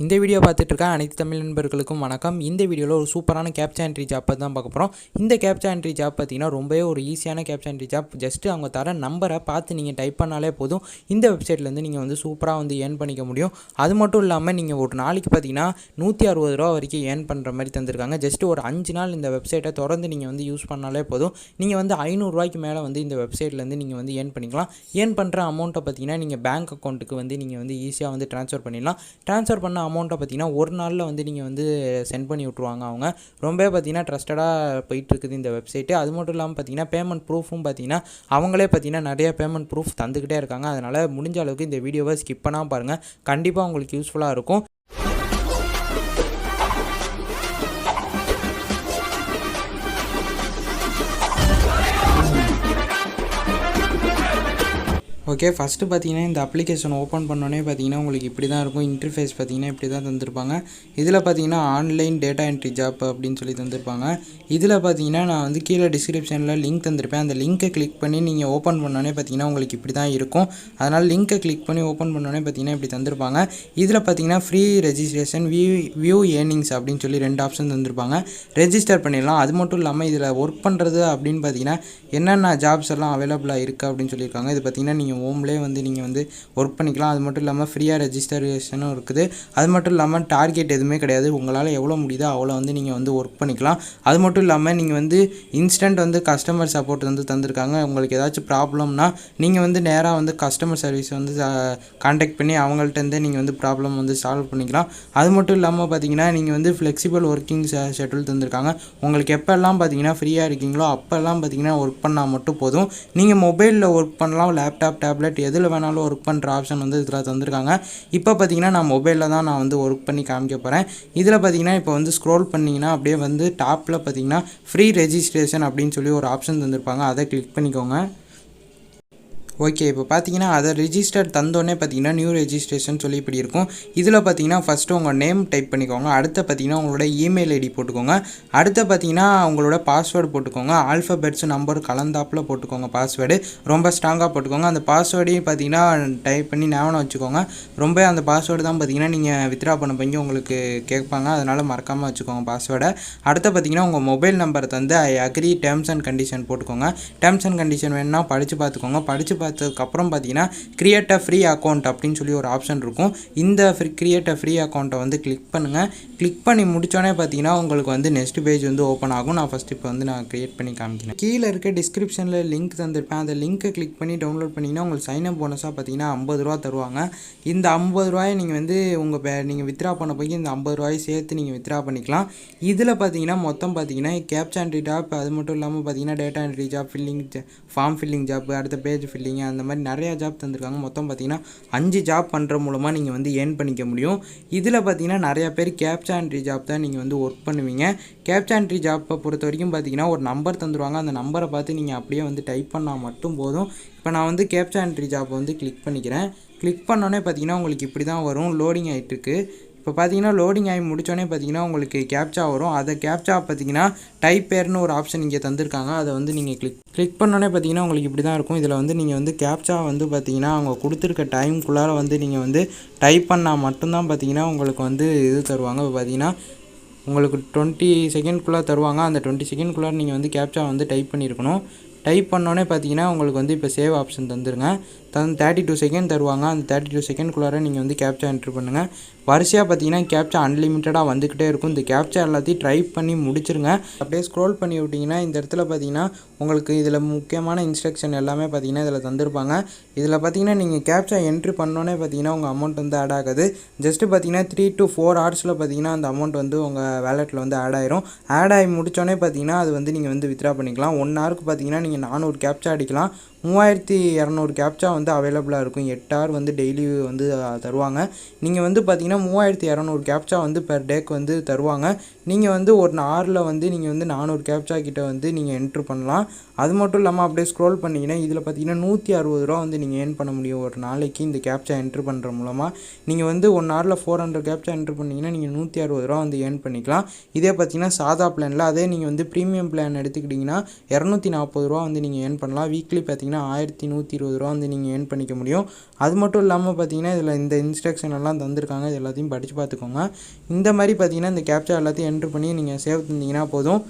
இந்த வீடியோ பார்த்துட்டு இருக்க அனைத்து தமிழ் நண்பர்களுக்கும் வணக்கம். இந்த வீடியோவில் ஒரு சூப்பரான கேப்ச்சா என்ட்ரி ஜாப் தான் பார்க்க போகிறோம். இந்த கேப்ச்சா என்ட்ரி ஜாப் பார்த்தீங்கன்னா ரொம்பவே ஒரு ஈஸியான கேப்ச்சா என்ட்ரி ஜாப். ஜஸ்ட்டு அவங்க தர நம்பரை பார்த்து நீங்கள் டைப் பண்ணாலே போதும். இந்த வெப்சைட்லேருந்து நீங்கள் வந்து சூப்பராக வந்து ஏர்ன் பண்ணிக்க முடியும். அது மட்டும் இல்லாமல் நீங்கள் ஒரு நாளைக்கு பார்த்தீங்கன்னா ₹160 வரைக்கும் ஏர்ன் பண்ணுற மாதிரி தந்திருக்காங்க. ஜஸ்ட்டு ஒரு 5 நாள் இந்த வெப்சைட்டை தொடர்ந்து நீங்கள் வந்து யூஸ் பண்ணாலே போதும். நீங்கள் வந்து ₹500 மேலே வந்து இந்த வெப்சைட்லேருந்து நீங்கள் வந்து ஏர்ன் பண்ணிக்கலாம். ஏர்ன் பண்ணுற அமௌண்ட்டை பார்த்தீங்கன்னா நீங்கள் பேங்க் அக்கௌண்ட்டுக்கு வந்து நீங்கள் வந்து ஈஸியாக வந்து ட்ரான்ஸ்ஃபர் பண்ணிடலாம். ட்ரான்ஸ்ஃபர் பண்ண அமௌண்ட்டை பார்த்தீங்கன்னா ஒரு நாளில் வந்து நீங்கள் வந்து சென்ட் பண்ணி விட்ருவாங்க. அவங்க ரொம்பவே பார்த்தீங்கன்னா ட்ரஸ்டடாக போயிட்டுருக்குது இந்த வெப்சைட்டு. அது மட்டும் இல்லாமல் பார்த்தீங்கன்னா பேமெண்ட் ப்ரூஃபும் பார்த்தீங்கன்னா அவங்களே பார்த்தீங்கன்னா நிறைய பேமெண்ட் ப்ரூஃப் தந்துக்கிட்டே இருக்காங்க. அதனால் முடிஞ்ச அளவுக்கு இந்த வீடியோவை ஸ்கிப் பண்ணாமல் பாருங்கள். கண்டிப்பாக உங்களுக்கு யூஸ்ஃபுல்லாக இருக்கும். ஓகே, ஃபஸ்ட்டு பார்த்தீங்கன்னா இந்த அப்ளிகேஷன் ஓப்பன் பண்ணோன்னே பார்த்தீங்கன்னா உங்களுக்கு இப்படி தான் இருக்கும். இன்டர்ஃபேஸ் பார்த்தீங்கன்னா இப்படி தான் தந்திருப்பாங்க. இதில் பார்த்தீங்கன்னா ஆன்லைன் டேட்டா என்ட்ரி ஜாப் அப்படின்னு சொல்லி தந்திருப்பாங்க. இதில் பார்த்தீங்கன்னா நான் வந்து கீழே டிஸ்கிரிப்ஷனில் லிங்க் தந்திருப்பேன். அந்த லிங்க்கை கிளிக் பண்ணி நீங்கள் ஓப்பன் பண்ணோன்னே பார்த்தீங்கன்னா உங்களுக்கு இப்படி தான் இருக்கும். அதனால் லிங்க்கை கிளிக் பண்ணி ஓப்பன் பண்ணோன்னே பார்த்தீங்கன்னா இப்படி தந்திருப்பாங்க. இதில் பார்த்தீங்கன்னா ஃப்ரீ ரெஜிஸ்ட்ரேஷன், வியூ ஏர்னிங்ஸ் அப்படின்னு சொல்லி 2 ஆப்ஷன் தந்திருப்பாங்க. ரெஜிஸ்டர் பண்ணிடலாம். அது மட்டும் இல்லாமல் இதில் ஒர்க் பண்ணுறது அப்படின்னு பார்த்தீங்கன்னா என்னென்ன ஜாப்ஸ் எல்லாம் அவைலபிளாக இருக்குது அப்படின்னு சொல்லியிருக்காங்க. இது பார்த்தீங்கன்னா நீங்கள் ஹோம்லேயே வந்து நீங்கள் வந்து ஒர்க் பண்ணிக்கலாம். அது மட்டும் இல்லாமல் ஃப்ரீயாக ரெஜிஸ்ட்ரேஷனும் இருக்குது. அது மட்டும் இல்லாமல் டார்கெட் எதுவுமே கிடையாது. உங்களால் எவ்வளோ முடியுதோ அவ்வளோ வந்து நீங்கள் வந்து ஒர்க் பண்ணிக்கலாம். அது மட்டும் இல்லாமல் நீங்கள் வந்து இன்ஸ்டன்ட் வந்து கஸ்டமர் சப்போர்ட் வந்து தந்திருக்காங்க. உங்களுக்கு ஏதாச்சும் ப்ராப்ளம்னா நீங்கள் வந்து நேராக வந்து கஸ்டமர் சர்வீஸ் வந்து கான்டாக்ட் பண்ணி அவங்கள்ட்டேருந்தே நீங்கள் வந்து ப்ராப்ளம் வந்து சால்வ் பண்ணிக்கலாம். அது மட்டும் இல்லாமல் பார்த்தீங்கன்னா நீங்கள் வந்து ஃப்ளெக்சிபிள் ஒர்க்கிங் ஷெட்யூல் தந்திருக்காங்க. உங்களுக்கு எப்போல்லாம் பார்த்தீங்கன்னா ஃப்ரீயாக இருக்கீங்களோ அப்போல்லாம் பார்த்தீங்கன்னா ஒர்க் பண்ணால் மட்டும் போதும். நீங்கள் மொபைலில் ஒர்க் பண்ணலாம், லேப்டாப், டேப்லெட் எதில் வேணாலும் ஒர்க் பண்ணுற ஆப்ஷன் வந்து இதில் தந்திருக்காங்க. இப்போ பார்த்தீங்கன்னா நான் மொபைலில் தான் நான் வந்து ஒர்க் பண்ணி காமிக்க போகிறேன். இதில் பார்த்தீங்கன்னா இப்போ வந்து ஸ்க்ரோல் பண்ணிங்கன்னா அப்படியே வந்து டாப்பில் பார்த்தீங்கன்னா ஃப்ரீ ரெஜிஸ்ட்ரேஷன் அப்படின்னு சொல்லி ஒரு ஆப்ஷன் தந்திருப்பாங்க. அதை கிளிக் பண்ணிக்கோங்க. ஓகே, இப்போ பார்த்தீங்கன்னா அதை ரிஜிஸ்டர் தந்தோடனே பார்த்தீங்கன்னா நியூ ரெஜிஸ்ட்ரேஷன் சொல்லி இப்படி இருக்கும். இதில் பார்த்தீங்கன்னா ஃபஸ்ட்டு உங்கள் நேம் டைப் பண்ணிக்கோங்க. அடுத்து பார்த்தீங்கன்னா உங்களோட இமெயில் ஐடி போட்டுக்கோங்க. அடுத்து பார்த்தீங்கன்னா உங்களோட பாஸ்வேர்டு போட்டுக்கோங்க. ஆல்ஃபபெட்ஸ் நம்பர் கலந்தாப்பில் போட்டுக்கோங்க. பாஸ்வேர்டு ரொம்ப ஸ்ட்ராங்காக போட்டுக்கோங்க. அந்த பாஸ்வேர்டையும் பார்த்தீங்கன்னா டைப் பண்ணி ஞாபகம் வச்சுக்கோங்க. ரொம்ப அந்த பாஸ்வேர்டு தான் பார்த்தீங்கன்னா நீங்கள் வித்ட்ரா பண்ண போய் உங்களுக்கு கேட்பாங்க. அதனால் மறக்காமல் வச்சுக்கோங்க பாஸ்வேர்டை. அடுத்து பார்த்தீங்கன்னா உங்கள் மொபைல் நம்பரை தந்து I agree terms and condition போட்டுக்கோங்க. டேர்ம்ஸ் அண்ட் கண்டிஷன் வேணுன்னா படித்து பார்த்துக்கோங்க. பார்த்ததுக்கப்புறம் பார்த்தீங்கன்னா கிரியேட் அ ஃப்ரீ அக்கௌண்ட் அப்படின்னு சொல்லி ஒரு ஆப்ஷன் இருக்கும். இந்த கிரியேட் அ ஃப்ரீ அக்கௌண்ட்டை வந்து கிளிக் பண்ணுங்கள். கிளிக் பண்ணி முடித்தோடனே பார்த்தீங்கன்னா உங்களுக்கு வந்து நெக்ஸ்ட் பேஜ் வந்து ஓப்பன் ஆகும். நான் ஃபஸ்ட்டு இப்போ வந்து நான் கிரியேட் பண்ணி காமிக்கிறேன். கீழே இருக்க டிஸ்கிரிப்ஷனில் லிங்க் தந்திருப்பேன். அந்த லிங்க்கை கிளிக் பண்ணி டவுன்லோட் பண்ணிங்கன்னா உங்களுக்கு சைன்அப் போனஸாக பார்த்தீங்கன்னா ₹50 தருவாங்க. இந்த ₹50 நீங்கள் வந்து நீங்கள் வித்ட்ரா பண்ண போய் இந்த ₹50 சேர்த்து நீங்கள் வித்ட்ரா பண்ணிக்கலாம். இதில் பார்த்தீங்கன்னா மொத்தம் பார்த்தீங்கன்னா கேப்ச்சா என்ட்ரி ஜாப், அது மட்டும் இல்லாமல் பார்த்தீங்கன்னா data entry job, form filling job, அடுத்த பேஜ் ஃபில்லிங், அந்த மாதிரி நிறையா ஜாப் தந்திருக்காங்க. மொத்தம் பார்த்தீங்கன்னா 5 ஜாப் பண்ணுற மூலமாக நீங்கள் வந்து ஏர்ன் பண்ணிக்க முடியும். இதில் பார்த்தீங்கன்னா நிறையா பேர் கேப்ச்சா என்ட்ரி ஜாப் தான் நீங்கள் வந்து ஒர்க் பண்ணுவீங்க. கேப்ச்சா என்ட்ரி ஜாப்பை பொறுத்த வரைக்கும் பார்த்தீங்கன்னா ஒரு நம்பர் தந்துடுவாங்க. அந்த நம்பரை பார்த்து நீங்கள் அப்படியே வந்து டைப் பண்ணால் மட்டும் போதும். இப்போ நான் வந்து கேப்ச்சா என்ட்ரி ஜாப்பை வந்து கிளிக் பண்ணிக்கிறேன். கிளிக் பண்ணோன்னே பார்த்தீங்கன்னா உங்களுக்கு இப்படி தான் வரும். லோடிங் ஆகிட்டுருக்கு. இப்போ பார்த்தீங்கன்னா லோடிங் ஆகி முடித்தோடனே பார்த்தீங்கன்னா உங்களுக்கு கேப்ச்சா வரும். அதை கேப்ச்சா பார்த்தீங்கன்னா டைப் பேர்னு ஒரு ஆப்ஷன் இங்கே தந்திருக்காங்க. அதை வந்து நீங்கள் கிளிக் பண்ணோன்னே பார்த்தீங்கன்னா உங்களுக்கு இப்படி தான் இருக்கும். இதில் வந்து நீங்கள் வந்து கேப்ச்சா வந்து பார்த்தீங்கன்னா அவங்க கொடுத்துருக்க டைமுக்குள்ளார வந்து நீங்கள் வந்து டைப் பண்ணால் மட்டும்தான் பார்த்தீங்கன்னா உங்களுக்கு வந்து இது தருவாங்க. இப்போ பார்த்தீங்கன்னா உங்களுக்கு 20 செகண்ட்குள்ளே தருவாங்க. அந்த 20 செகண்ட்குள்ளே நீங்கள் வந்து கேப்ச்சா வந்து டைப் பண்ணியிருக்கணும். டைப் பண்ணோன்னே பார்த்தீங்கன்னா உங்களுக்கு வந்து இப்போ சேவ் ஆப்ஷன் தந்துருங்க. 32 செகண்ட் தருவாங்க. அந்த 32 செகண்ட்குள்ளார நீங்கள் வந்து கேப்ச்சா என்ட்ரி பண்ணுங்கள். வரிசையாக பார்த்தீங்கன்னா கேப்ச்சா அன்லிமிட்டடாக வந்துக்கிட்டே இருக்கும். இந்த கேப்ச்சா எல்லாத்தையும் டைப் பண்ணி முடிச்சிருங்க. அப்படியே ஸ்க்ரோல் பண்ணி விட்டிங்கன்னா இந்த இடத்துல பார்த்தீங்கன்னா உங்களுக்கு இதில் முக்கியமான இன்ஸ்ட்ரக்ஷன் எல்லாமே பார்த்தீங்கன்னா இதில் தந்திருப்பாங்க. இதில் பார்த்தீங்கன்னா நீங்கள் கேப்ச்சா என்ட்ரி பண்ணோன்னே பார்த்தீங்கன்னா உங்கள் அமௌண்ட் வந்து ஆட் ஆகாது. ஜஸ்ட்டு பார்த்தீங்கன்னா 3 to 4 ஹவர்ஸில் பார்த்தீங்கன்னா அந்த அமௌண்ட் வந்து உங்கள் வேலெட்டில் வந்து ஆட் ஆயிரும். ஆட் ஆகி முடித்தோடனே பார்த்தீங்கன்னா அது வந்து நீங்கள் வந்து வித்ட்ரா பண்ணிக்கலாம். 1 ஹவருக்கு பார்த்தீங்கன்னா நீங்கள் 400 கேப்ச்சா அடிக்கலாம். 3200 கேப்ச்சா வந்து அவைலபிளாக இருக்கும். 8 ஹவர் வந்து டெய்லி வந்து தருவாங்க. நீங்கள் வந்து பார்த்தீங்கன்னா 3200 கேப்ச்சா வந்து பெர் டேக்கு வந்து தருவாங்க. நீங்கள் வந்து ஒரு ஹவரில் வந்து நீங்கள் வந்து 400 கேப்ச்சா கிட்ட வந்து நீங்கள் என்ட்ரு பண்ணலாம். அது மட்டும் இல்லாமல் அப்படியே ஸ்க்ரோல் பண்ணிங்கன்னா இதில் பார்த்தீங்கன்னா ₹160 வந்து நீங்கள் ஏர்ன் பண்ண முடியும் ஒரு நாளைக்கு. இந்த கேப்ச்சா என்ட்ரு பண்ணுற மூலமாக நீங்கள் வந்து 1 ஹவரில் 400 கேப்ச்சா என்ட்ரு பண்ணிங்கன்னா நீங்கள் ₹160 வந்து ஏர்ன் பண்ணிக்கலாம். இதே பார்த்தீங்கன்னா சாதா பிளானில், அதே நீங்கள் வந்து ப்ரீமியம் பிளான் எடுத்துக்கிட்டிங்கன்னா ₹240 வந்து நீங்கள் ஏர்ன் பண்ணலாம். வீக்லி பார்த்தீங்கன்னா பார்த்தீங்கன்னா 1120 ரூபா வந்து நீங்கள் ஏர்ன் பண்ணிக்க முடியும். அது மட்டும் இல்லாமல் பார்த்தீங்கன்னா இதில் இந்த இன்ஸ்ட்ரக்ஷன் எல்லாம் தந்திருக்காங்க. இது எல்லாத்தையும் படித்து பார்த்துக்கோங்க. இந்த மாதிரி பார்த்தீங்கன்னா இந்த கேப்ச்சா எல்லாத்தையும் என்ட்ரு பண்ணி நீங்கள் சேவ் தந்தீங்கன்னா போதும்.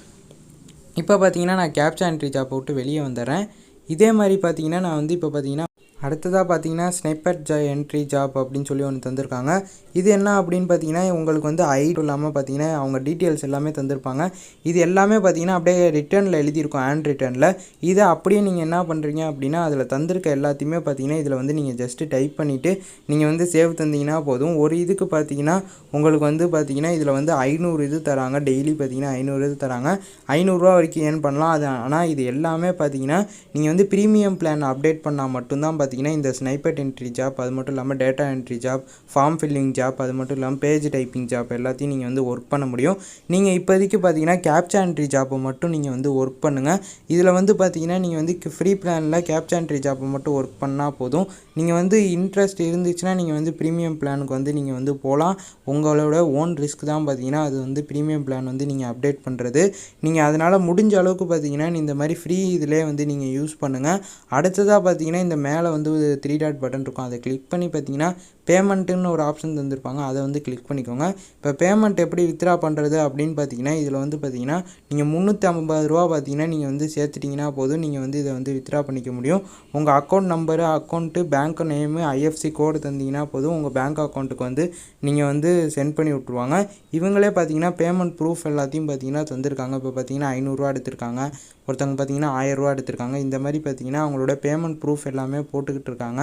இப்போ பார்த்தீங்கன்னா நான் கேப்ச்சா என்ட்ரி ஜாப்பை விட்டு வெளியே வந்துடுறேன். இதே மாதிரி பார்த்தீங்கன்னா நான் வந்து இப்போ பார்த்தீங்கன்னா அடுத்ததாக பார்த்தீங்கன்னா ஸ்னைப்பர் என்ட்ரி ஜாப் அப்படின்னு சொல்லி ஒன்று தந்திருக்காங்க. இது என்ன அப்படின்னு பார்த்தீங்கன்னா உங்களுக்கு வந்து ஐடி இல்லாமல் பார்த்தீங்கன்னா அவங்க டீட்டெயில்ஸ் எல்லாமே தந்திருப்பாங்க. இது எல்லாமே பார்த்தீங்கன்னா அப்படியே ரிட்டர்னில் எழுதியிருக்கும், ஹேண்ட் ரிட்டர்னில். இதை அப்படியே நீங்கள் என்ன பண்ணுறீங்க அப்படின்னா அதில் தந்திருக்க எல்லாத்தையுமே பார்த்தீங்கன்னா இதில் வந்து நீங்கள் ஜஸ்ட்டு டைப் பண்ணிவிட்டு நீங்கள் வந்து சேவ் தந்தீங்கன்னா போதும். ஒரு இதுக்கு பார்த்தீங்கன்னா உங்களுக்கு வந்து பார்த்தீங்கன்னா இதில் வந்து 500 இது தராங்க. டெய்லி பார்த்தீங்கன்னா 500 இது தராங்க. 500 ரூபா வரைக்கும் ஏர்ன் பண்ணலாம். அது ஆனால் இது எல்லாமே பார்த்தீங்கன்னா நீங்கள் வந்து ப்ரீமியம் பிளான் அப்டேட் பண்ணால் மட்டும்தான் பார்த்தீங்கன்னா இந்த ஸ்னைப்பர் என்ட்ரி ஜாப், அது மட்டும் இல்லாமல் data entry job, form filling job, அது மட்டும் இல்லாமல் பேஜ் டைப்பிங் ஜாப் எல்லாத்தையும் நீங்கள் வந்து ஒர்க் பண்ண முடியும். நீங்கள் இப்போதைக்கு பார்த்தீங்கன்னா கேப்ச்சா என்ட்ரி ஜாப்பை மட்டும் நீங்கள் வந்து ஒர்க் பண்ணுங்கள். இதில் வந்து பார்த்தீங்கன்னா நீங்கள் வந்து ஃப்ரீ பிளானில் கேப்ச்சா என்ட்ரி ஜாப்பை மட்டும் ஒர்க் பண்ணால் போதும். நீங்கள் வந்து இன்ட்ரெஸ்ட் இருந்துச்சுன்னா நீங்கள் வந்து ப்ரீமியம் பிளானுக்கு வந்து நீங்கள் வந்து போகலாம். உங்களோட ஓன் ரிஸ்க் தான் பார்த்தீங்கன்னா அது வந்து ப்ரீமியம் பிளான் வந்து நீங்கள் அப்டேட் பண்ணுறது. நீங்கள் அதனால் முடிஞ்ச அளவுக்கு பார்த்தீங்கன்னா இந்த மாதிரி ஃப்ரீ இதிலே வந்து நீங்கள் யூஸ் பண்ணுங்கள். அடுத்ததாக பார்த்தீங்கன்னா இந்த மேலே வந்து 3 டாட் பட்டன் இருக்கும். அதை கிளிக் பண்ணி பார்த்தீங்கன்னா பேமெண்ட்டுன்னு ஒரு ஆப்ஷன் தந்திருப்பாங்க. அதை வந்து கிளிக் பண்ணிக்கோங்க. இப்போ பேமெண்ட் எப்படி வித்ட்ரா பண்ணுறது அப்படின்னு பார்த்தீங்கன்னா இதில் வந்து பார்த்தீங்கன்னா நீங்கள் 350 ரூபா பார்த்தீங்கன்னா நீங்கள் வந்து சேர்த்துட்டிங்கன்னா போதும். நீங்கள் வந்து இதை வந்து வித்ட்ரா பண்ணிக்க முடியும். உங்கள் account number, account, bank name, IFSC code தந்தீங்கன்னா போதும். உங்கள் பேங்க் அக்கௌண்ட்டுக்கு வந்து நீங்கள் வந்து சென்ட் பண்ணி விட்ருவாங்க. இவங்களே பார்த்தீங்கன்னா பேமெண்ட் ப்ரூஃப் எல்லாத்தையும் பார்த்தீங்கன்னா தந்திருக்காங்க. இப்போ பார்த்தீங்கன்னா 500 ரூபா எடுத்திருக்காங்க. ஒருத்தவங்க பார்த்தீங்கன்னா 1000 ரூபா எடுத்திருக்காங்க. இந்த மாதிரி பார்த்தீங்கன்னா அவங்களோட பேமெண்ட் ப்ரூஃப் எல்லாமே போட்டுக்கிட்டு இருக்காங்க.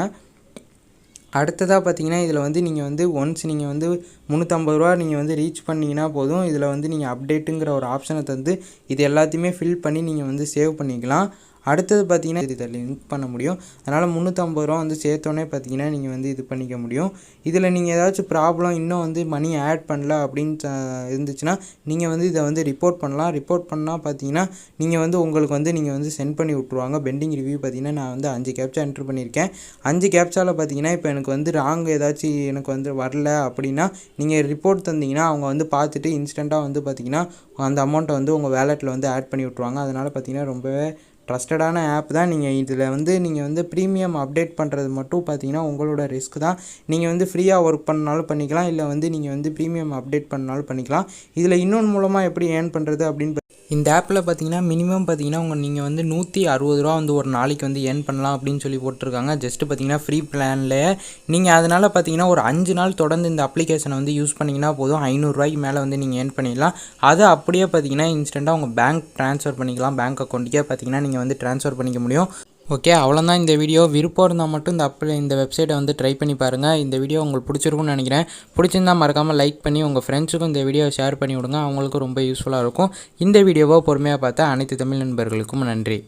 அடுத்ததாக பார்த்தீங்கன்னா இதில் வந்து நீங்கள் வந்து ஒன்ஸ் நீங்கள் வந்து 350 ரூபா நீங்கள் வந்து ரீச் பண்ணிங்கன்னா போதும். இதில் வந்து நீங்கள் அப்டேட்டுங்கிற ஒரு ஆப்ஷனை தந்து இது எல்லாத்தையுமே ஃபில் பண்ணி நீங்கள் வந்து சேவ் பண்ணிக்கலாம். அடுத்தது பார்த்தீங்கன்னா இதில் லிங்க் பண்ண முடியும். அதனால் 350 ரூபா வந்து சேர்த்தோன்னே பார்த்தீங்கன்னா நீங்கள் வந்து இது பண்ணிக்க முடியும். இதில் நீங்கள் ஏதாச்சும் ப்ராப்ளம் இன்னும் வந்து மணி ஆட் பண்ணல அப்படின்னு இருந்துச்சுன்னா நீங்கள் வந்து இதை வந்து ரிப்போர்ட் பண்ணலாம். ரிப்போர்ட் பண்ணால் பார்த்தீங்கன்னா நீங்கள் வந்து உங்களுக்கு வந்து நீங்கள் வந்து சென்ட் பண்ணி விட்ருவாங்க. பெண்டிங் ரிவ்யூ பார்த்தீங்கன்னா நான் வந்து 5 கேப்ச்சா என்ட்ரு பண்ணியிருக்கேன். 5 கேப்ச்சாவில் பார்த்தீங்கன்னா இப்போ எனக்கு வந்து ராங் ஏதாச்சும் எனக்கு வந்து வரல அப்படின்னா நீங்கள் ரிப்போர்ட் தந்தீங்கன்னா அவங்க வந்து பார்த்துட்டு இன்ஸ்டண்ட்டாக வந்து பார்த்தீங்கன்னா அந்த அமௌண்ட்டை வந்து உங்கள் வேலெட்டில் வந்து ஆட் பண்ணி விட்ருவாங்க. அதனால் பார்த்தீங்கன்னா ரொம்பவே ட்ரஸ்டடான ஆப் தான். நீங்கள் இதில் வந்து நீங்கள் வந்து ப்ரீமியம் அப்டேட் பண்ணுறது மட்டும் பார்த்தீங்கன்னா உங்களோட ரிஸ்க் தான். நீங்கள் வந்து ஃப்ரீயாக ஒர்க் பண்ணாலும் பண்ணிக்கலாம், இல்லை வந்து நீங்கள் வந்து ப்ரீமியம் அப்டேட் பண்ணாலும் பண்ணிக்கலாம். இதில் இன்னொன்று மூலமாக எப்படி ஏர்ன் பண்ணுறது அப்படின்னு இந்த ஆப்பில் பார்த்தீங்கன்னா மினிமம் பார்த்தீங்கன்னா நீங்கள் வந்து 160 ரூபா வந்து ஒரு நாளைக்கு வந்து ஏர்ன் பண்ணலாம் அப்படின்னு சொல்லி போட்டிருக்காங்க. ஜஸ்ட்டு பார்த்தீங்கன்னா ஃப்ரீ பிளான்லேயே நீங்கள் அதனால் பார்த்தீங்கன்னா ஒரு 5 நாள் தொடர்ந்து இந்த அப்ளிகேஷனை வந்து யூஸ் பண்ணிங்கன்னா போதும். 500 ரூபாய்க்கு மேலே வந்து நீங்கள் ஏர்ன் பண்ணிடலாம். அதை அப்படியே பார்த்தீங்கன்னா இன்ஸ்டண்ட்டாக உங்கள் பேங்க் ட்ரான்ஸ்ஃபர் பண்ணிக்கலாம். பேங்க் அக்கௌண்ட்டுக்கே பார்த்தீங்கன்னா நீங்கள் வந்து ட்ரான்ஸ்ஃபர் பண்ணிக்க முடியும். ஓகே, அவ்வளோதான் இந்த வீடியோ. விருப்பம் இருந்தால் மட்டும் இந்த வெப்சைட்டை வந்து ட்ரை பண்ணி பாருங்கள். இந்த வீடியோ உங்களுக்கு பிடிச்சிருக்கும்னு நினைக்கிறேன். பிடிச்சிருந்தால் மறக்காமல் லைக் பண்ணி உங்கள் ஃப்ரெண்ட்ஸுக்கும் இந்த வீடியோவை ஷேர் பண்ணி விடுங்க. அவங்களுக்கும் ரொம்ப யூஸ்ஃபுல்லாக இருக்கும். இந்த வீடியோவை பொறுமையாக பார்த்த அனைத்து தமிழ் நண்பர்களுக்கும் நன்றி.